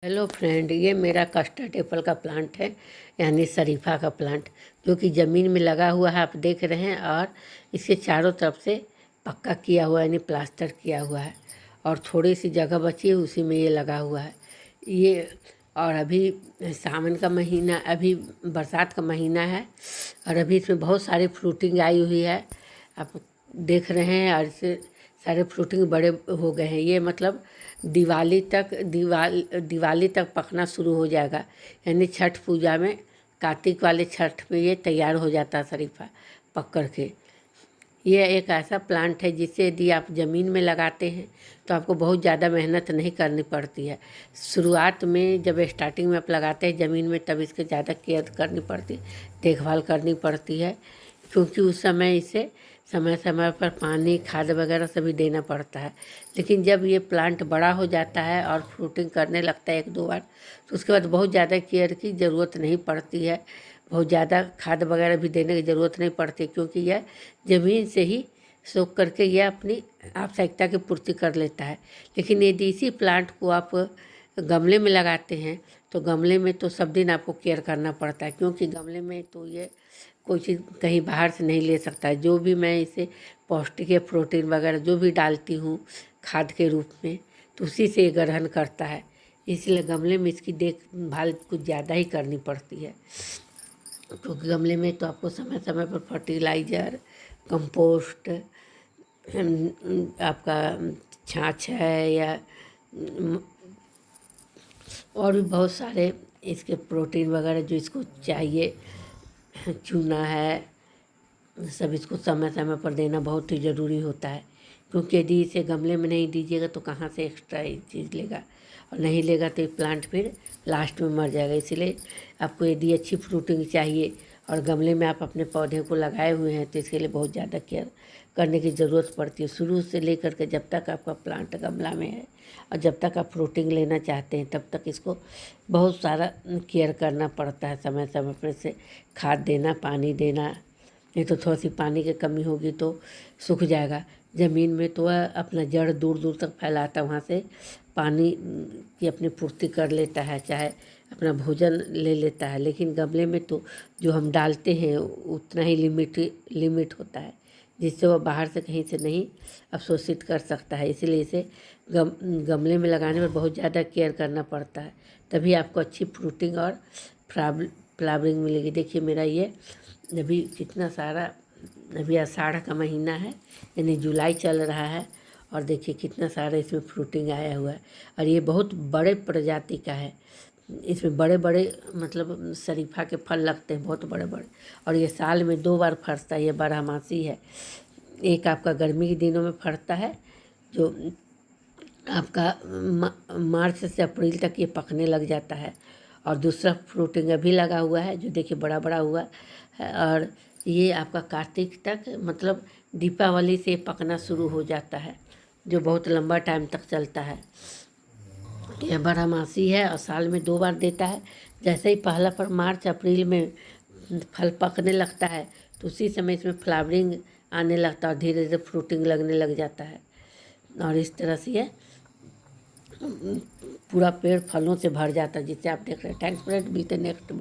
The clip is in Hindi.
हेलो फ्रेंड, ये मेरा कस्टर्ड एप्पल का प्लांट है, यानी शरीफा का प्लांट, जो कि ज़मीन में लगा हुआ है, आप देख रहे हैं। और इसके चारों तरफ से पक्का किया हुआ है, यानी प्लास्टर किया हुआ है। और थोड़ी सी जगह बची है, उसी में ये लगा हुआ है ये। और अभी सावन का महीना, अभी बरसात का महीना है, और अभी इसमें बहुत सारी फ्रूटिंग आई हुई है, आप देख रहे हैं। और इससे सारे फ्रूटिंग बड़े हो गए हैं। ये मतलब दिवाली तक पकना शुरू हो जाएगा, यानी छठ पूजा में, कार्तिक वाले छठ में ये तैयार हो जाता है शरीफा पक कर के। ये एक ऐसा प्लांट है जिसे यदि आप ज़मीन में लगाते हैं तो आपको बहुत ज़्यादा मेहनत नहीं करनी पड़ती है। शुरुआत में जब स्टार्टिंग में आप लगाते हैं ज़मीन में, तब इसके ज़्यादा केयर करनी पड़ती है, देखभाल करनी पड़ती है, क्योंकि उस समय इसे समय समय पर पानी, खाद वगैरह सभी देना पड़ता है। लेकिन जब ये प्लांट बड़ा हो जाता है और फ्रूटिंग करने लगता है 1-2 बार, तो उसके बाद बहुत ज़्यादा केयर की ज़रूरत नहीं पड़ती है, बहुत ज़्यादा खाद वगैरह भी देने की ज़रूरत नहीं पड़ती, क्योंकि यह ज़मीन से ही सोख करके यह अपनी आवश्यकता की पूर्ति कर लेता है। लेकिन यदि इसी प्लांट को आप गमले में लगाते हैं, तो गमले में तो सब दिन आपको केयर करना पड़ता है, क्योंकि गमले में तो ये कोई चीज़ कहीं बाहर से नहीं ले सकता है। जो भी मैं इसे पौष्टिक या प्रोटीन वगैरह जो भी डालती हूँ खाद के रूप में, तो उसी से ये ग्रहण करता है। इसलिए गमले में इसकी देखभाल कुछ ज़्यादा ही करनी पड़ती है, क्योंकि गमले में तो आपको समय समय पर फर्टिलाइज़र, कंपोस्ट, आपका छाछ है, या और भी बहुत सारे इसके प्रोटीन वगैरह जो इसको चाहिए, चूना है, सब इसको समय समय पर देना बहुत ही ज़रूरी होता है। क्योंकि यदि इसे गमले में नहीं दीजिएगा तो कहाँ से एक्स्ट्रा चीज़ लेगा, और नहीं लेगा तो ये प्लांट फिर लास्ट में मर जाएगा। इसलिए आपको यदि अच्छी फ्रूटिंग चाहिए और गमले में आप अपने पौधे को लगाए हुए हैं, तो इसके लिए बहुत ज़्यादा केयर करने की ज़रूरत पड़ती है, शुरू से लेकर के जब तक आपका प्लांट गमला में है, और जब तक आप फ्रूटिंग लेना चाहते हैं तब तक इसको बहुत सारा केयर करना पड़ता है। समय समय पर इसे खाद देना, पानी देना, नहीं तो थोड़ी सी पानी की कमी होगी तो सूख जाएगा। ज़मीन में तो वह अपना जड़ दूर दूर तक फैलाता है, वहाँ से पानी की अपनी पूर्ति कर लेता है, चाहे अपना भोजन ले लेता है। लेकिन गमले में तो जो हम डालते हैं उतना ही लिमिट होता है, जिससे वह बाहर से कहीं से नहीं अवशोषित कर सकता है। इसीलिए इसे गमले में लगाने में बहुत ज़्यादा केयर करना पड़ता है, तभी आपको अच्छी फ्रूटिंग और फ्लावरिंग मिलेगी। देखिए मेरा ये अभी कितना सारा, अभी आषाढ़ का महीना है, यानी जुलाई चल रहा है, और देखिए कितना सारा इसमें फ्रूटिंग आया हुआ है। और ये बहुत बड़े प्रजाति का है, इसमें बड़े बड़े मतलब शरीफा के फल लगते हैं, बहुत बड़े बड़े। और ये साल में 2 बार फरता है, ये बारहमासी है। एक आपका गर्मी के दिनों में फरता है, जो आपका मार्च से अप्रैल तक ये पकने लग जाता है। और दूसरा फ्रूटिंग अभी लगा हुआ है, जो देखिए बड़ा बड़ा हुआ है, और ये आपका कार्तिक तक, मतलब दीपावली से पकना शुरू हो जाता है, जो बहुत लंबा टाइम तक चलता है। यह बारहमासी है और साल में 2 बार देता है। जैसे ही पहला पर मार्च अप्रैल में फल पकने लगता है, तो उसी समय इसमें फ्लावरिंग आने लगता है और धीरे धीरे फ्रूटिंग लगने लग जाता है। और इस तरह से ये पूरा पेड़ फलों से भर जाता है, जिससे आप देख रहे हैं। थैंक्स फ्रेंड, मिलते हैं नेक्स्ट।